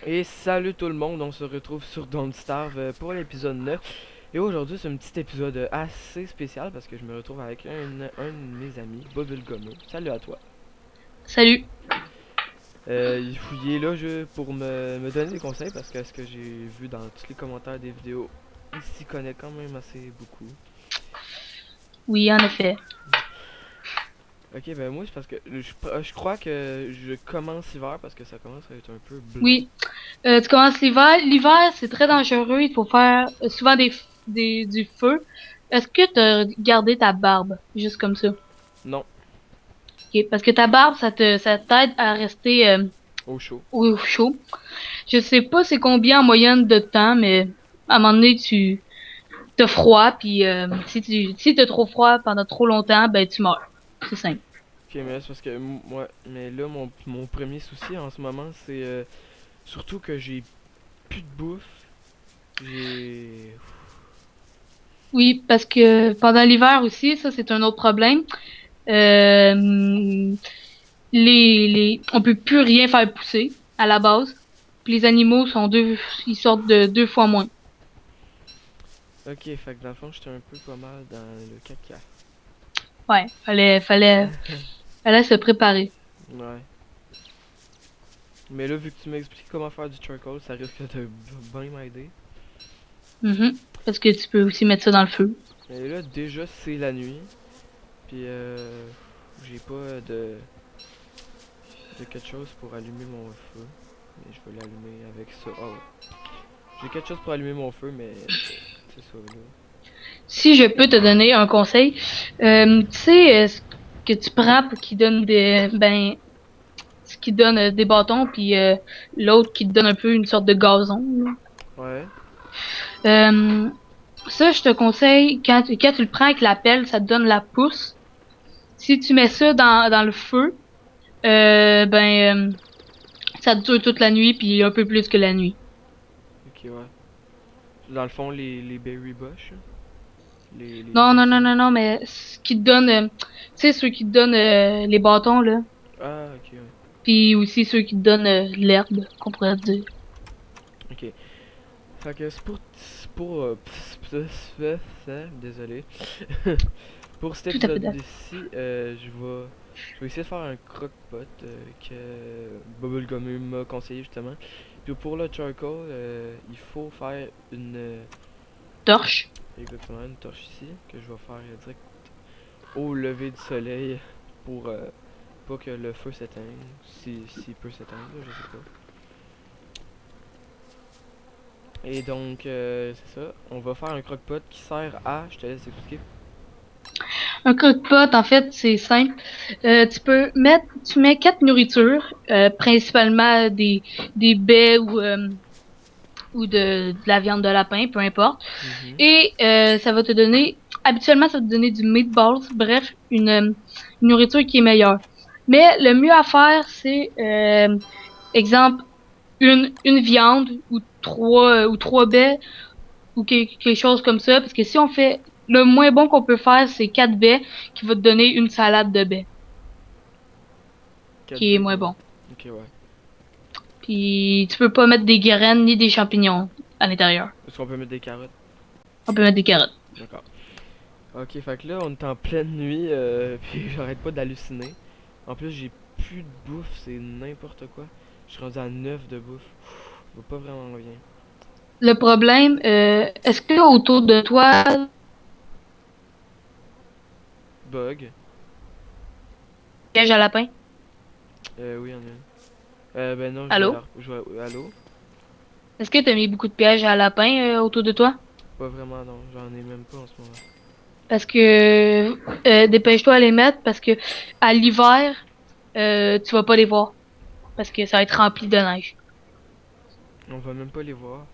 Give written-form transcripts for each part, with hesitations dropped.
Et salut tout le monde, on se retrouve sur Don't Starve pour l'épisode 9. Et aujourd'hui c'est un petit épisode assez spécial parce que je me retrouve avec un de mes amis, Bubblegummer. Salut à toi. Salut. Il est là pour me donner des conseils parce que ce que j'ai vu dans tous les commentaires des vidéos, il s'y connaît quand même assez beaucoup. Oui, en effet. Ok, ben moi c'est parce que je crois que je commence l'hiver parce que ça commence à être un peu blanc. Oui. Tu commences l'hiver. L'hiver, c'est très dangereux. Il faut faire souvent du feu. Est-ce que tu as gardé ta barbe? Juste comme ça. Non, Ok. Parce que ta barbe, ça t'aide à rester au chaud. au chaud. Je sais pas c'est combien en moyenne de temps, mais à un moment donné, tu t'as froid, puis si t'as trop froid pendant trop longtemps, ben tu meurs. C'est simple. Ok, mais là, c'est parce que moi, mais là, mon premier souci en ce moment, c'est surtout que j'ai plus de bouffe. J'ai. Oui, parce que pendant l'hiver aussi, ça c'est un autre problème. Euh, on peut plus rien faire pousser à la base. Puis les animaux ils sortent de deux fois moins. Ok, fait que dans le fond, j'étais un peu pas mal dans le caca. Ouais, fallait se préparer. Ouais. Mais là, vu que tu m'expliques comment faire du charcoal, ça risque de bien m'aider. Mhm. Parce que tu peux aussi mettre ça dans le feu. Mais là, déjà, c'est la nuit. Puis, j'ai pas de quelque chose pour allumer mon feu. Mais je vais l'allumer avec ça. Oh, ouais. J'ai quelque chose pour allumer mon feu, mais c'est ça, là. Si je peux te donner un conseil, tu sais ce que tu prends pour qui donne ce qui donne des bâtons, puis l'autre qui te donne un peu une sorte de gazon. Là. Ouais. Euh, Ça, je te conseille, quand tu le prends avec la pelle, ça te donne la pousse. Si tu mets ça dans le feu, euh, ben, euh, ça dure toute la nuit, puis un peu plus que la nuit. Ok, ouais. Dans le fond, les berry bush, hein. Les Non, non, non, buissons. non, non, mais ce qui te donne, tu sais, ceux qui te donnent les bâtons, là, Ah, ok, ouais. puis aussi ceux qui te donnent l'herbe, qu'on pourrait dire. Ok. Fait que c'est pour désolé. Pour cet Tout à fait épisode d'accord. ici, je vais essayer de faire un croque-pot que Bubblegum m'a conseillé justement. Puis pour le charcoal, il faut faire Torche. exactement une torche ici que je vais faire direct au lever du soleil pour pas que le feu s'éteigne, s'il peut s'éteindre, là, je sais pas. Et donc, c'est ça. On va faire un croque-pot qui sert à. Je te laisse expliquer. Un croque-pot, en fait, c'est simple. Tu mets quatre nourritures, principalement des baies ou de la viande de lapin, peu importe. Mhm. Et ça va te donner, habituellement, ça va te donner du meatballs, bref, une nourriture qui est meilleure. Mais le mieux à faire, c'est, exemple, une viande ou trois baies ou quelque chose comme ça. Parce que si on fait, le moins bon qu'on peut faire, c'est quatre baies qui va te donner une salade de baies, 4 qui est baies moins de. bon. Ok, ouais. Puis tu peux pas mettre des graines ni des champignons à l'intérieur. Est-ce qu'on peut mettre des carottes? On peut mettre des carottes. D'accord. Ok, fait que là, on est en pleine nuit, puis j'arrête pas d'halluciner. En plus, j'ai plus de bouffe, c'est n'importe quoi. Je suis rendu à 9 de bouffe. Je va pas vraiment bien. Le problème, est-ce que autour de toi, Bug. piège à lapin? Oui, y'en a une. Ben non, je vais Allô? la. Allô? Est-ce que t'as mis beaucoup de pièges à lapin autour de toi? Pas vraiment, non. J'en ai même pas en ce moment. Parce que dépêche-toi à les mettre parce que à l'hiver, tu vas pas les voir. Parce que ça va être rempli de neige. On va même pas les voir.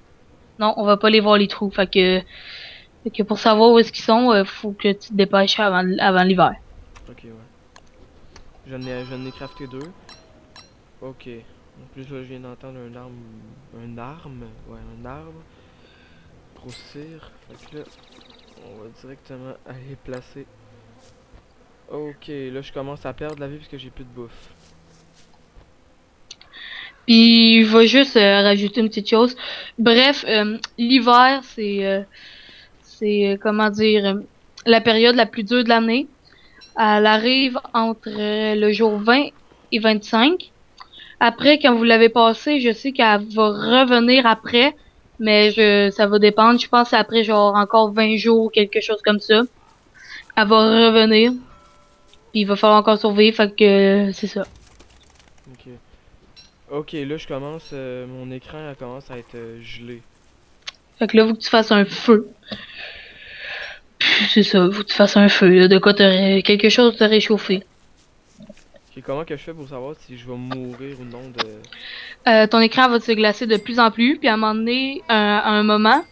Non, on va pas les voir les trous. Fait que pour savoir où est-ce qu'ils sont, faut que tu te dépêches avant l'hiver. Ok, ouais. J'en ai crafté deux. Ok. En plus, là, je viens d'entendre un arme. Un arme? Ouais, un arbre. Grossir. Fait que là, on va directement aller placer. Ok, là, je commence à perdre la vie parce que j'ai plus de bouffe. Puis je vais juste rajouter une petite chose. Bref, l'hiver, comment dire, la période la plus dure de l'année. Elle arrive entre le jour 20 et 25. Après, quand vous l'avez passé, je sais qu'elle va revenir après, mais ça va dépendre. Je pense que c'est après genre encore 20 jours, quelque chose comme ça. Elle va revenir, puis il va falloir encore survivre, fait que c'est ça. Ok. Ok, là je commence, mon écran elle commence à être gelé. Fait que là, faut que tu fasses un feu. C'est ça, faut que tu fasses un feu, là, de quoi quelque chose de réchauffer. Ok, comment que je fais pour savoir si je vais mourir ou non de... Ton écran va se glacer de plus en plus, puis à un moment donné, à un moment,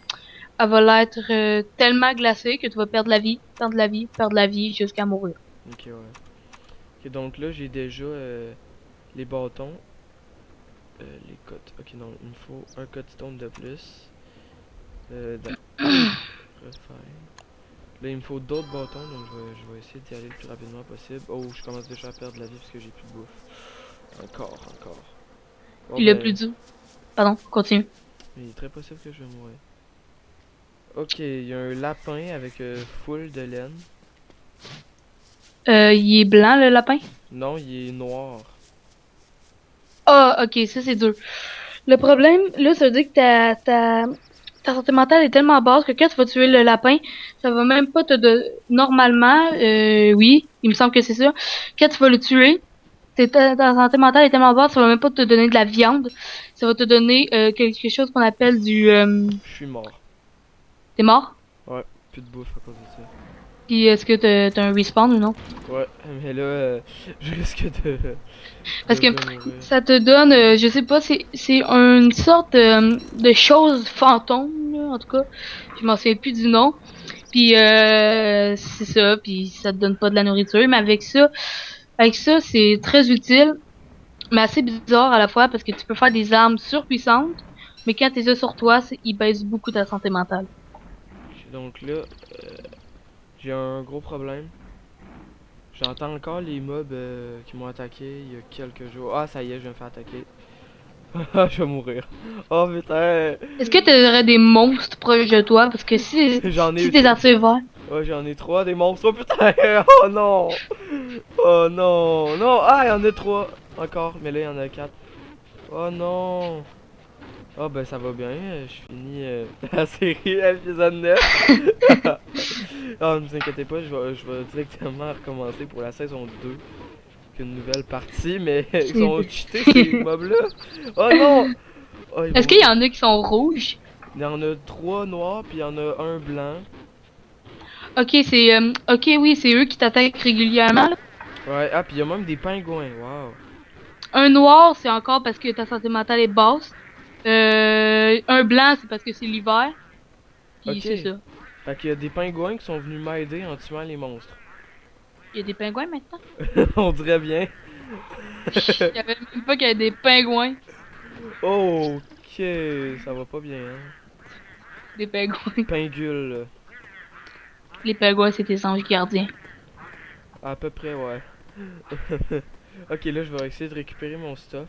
elle va l'être tellement glacée que tu vas perdre la vie, perdre la vie, perdre la vie jusqu'à mourir. Ok, ouais. Ok, donc là j'ai déjà les bâtons. Les cotes. Ok, non, il me faut un code stone de plus. Refaire. Là, il me faut d'autres bâtons, donc je vais essayer d'y aller le plus rapidement possible. Oh, je commence déjà à perdre la vie parce que j'ai plus de bouffe. Encore. Bon, Puis le plus ben, dur. Pardon, continue. il est très possible que je vais mourir. Ok, il y a un lapin avec full de laine. Il est blanc, le lapin? Non, il est noir. Ah, ok, ça c'est dur. Le problème, là, ça veut dire que ta santé mentale est tellement basse que quand tu vas tuer le lapin, ça va même pas Normalement, oui, il me semble que c'est ça. Quand tu vas le tuer, ta santé mentale est tellement basse, ça va même pas te donner de la viande. Ça va te donner quelque chose qu'on appelle du... Je suis mort. T'es mort? Ouais, plus de bouffe à cause de ça. Puis est-ce que t'as un respawn ou non? Ouais, mais là, je risque Parce que de mourir. ça te donne, je sais pas, c'est une sorte de chose fantôme, là, en tout cas. Je m'en souviens plus du nom. Puis c'est ça, puis ça te donne pas de la nourriture, mais avec ça, c'est très utile, mais assez bizarre à la fois parce que tu peux faire des armes surpuissantes, mais quand t'es sur toi, ils baissent beaucoup ta santé mentale. Donc là, j'ai un gros problème. J'entends encore les mobs qui m'ont attaqué il y a quelques jours. Ah, ça y est, je vais me faire attaquer. Ah, je vais mourir. Oh putain. Est-ce que t'aurais des monstres proches de toi? Parce que J'en ai si eu t'es trop. assez vert, Oh, j'en ai trois des monstres. Oh putain. Oh non. Oh non. Non. Ah, il y en a trois. Encore. Mais là, il y en a quatre. Oh non. Oh ben ça va bien. Je finis la série épisode 9. Oh, ne vous inquiétez pas, je vais directement recommencer pour la saison 2. Une nouvelle partie, mais ils sont cheatés ces mobs là. Oh non! Oh, ils est-ce vont... qu'il y en a qui sont rouges? Il y en a trois noirs, puis il y en a un blanc. Ok, ok, oui, c'est eux qui t'attaquent régulièrement, là. Ouais, ah, puis il y a même des pingouins, waouh. Un noir, c'est encore parce que ta santé mentale est basse. Un blanc, c'est parce que c'est l'hiver. Puis Ok, c'est ça. fait qu'il y a des pingouins qui sont venus m'aider en tuant les monstres. Il y a des pingouins maintenant? On dirait bien. Il y avait même pas qu'il y avait des pingouins. Ok, ça va pas bien, hein. Des pingouins. Pingule, Les pingouins, c'est tes anges gardiens. à peu près, ouais. Ok, là, je vais essayer de récupérer mon stuff.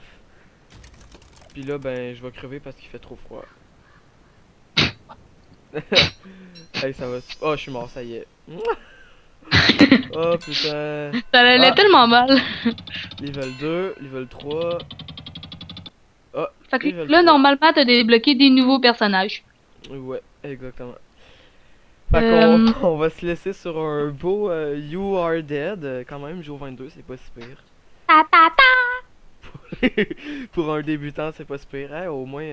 Puis là, ben, je vais crever parce qu'il fait trop froid. Hey, ça va. Oh, je suis mort, ça y est. Oh putain. Ça allait Ah, tellement mal. level 2, level 3. Oh, Fait que level là, 3. normalement, t'as débloqué des nouveaux personnages. Ouais, exactement. Fait qu'on Euh, on va se laisser sur un beau You Are Dead. Quand même, jour 22, c'est pas si pire. ta ta ta. Pour un débutant, c'est pas si pire. Hein, au moins,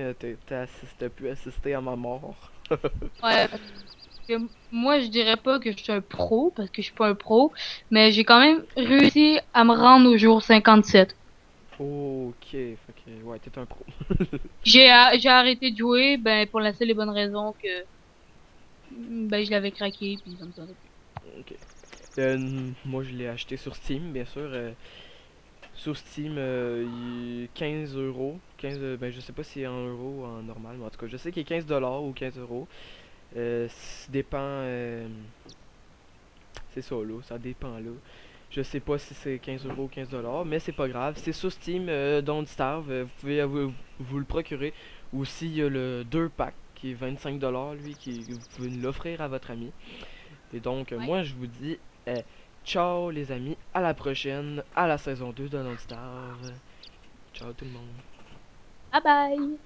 t'as pu assister à ma mort. Ouais, parce que moi, je dirais pas que je suis un pro, parce que je suis pas un pro, mais j'ai quand même réussi à me rendre au jour 57. Ok, fait que, ouais, t'es un pro. J'ai arrêté de jouer, ben, pour la seule et bonne raison que, ben, je l'avais craqué, puis ça me tentait plus. Ok. Moi, je l'ai acheté sur Steam, bien sûr. Sur Steam, il est 15 euros. 15, ben, je sais pas si c'est en euros ou en normal, mais en tout cas, je sais qu'il est 15 dollars ou 15 euros. Ça dépend. C'est ça, là. Ça dépend, là. Je sais pas si c'est 15 € ou 15 $, mais c'est pas grave. C'est sur Steam, Don't Starve. Vous pouvez vous le procurer. Ou aussi, il y a le 2 pack qui est 25 $, lui, qui vous pouvez l'offrir à votre ami. Et donc, Ouais. moi, je vous dis, ciao les amis, à la prochaine, à la saison 2 de Don't Starve. Ciao tout le monde. Bye bye!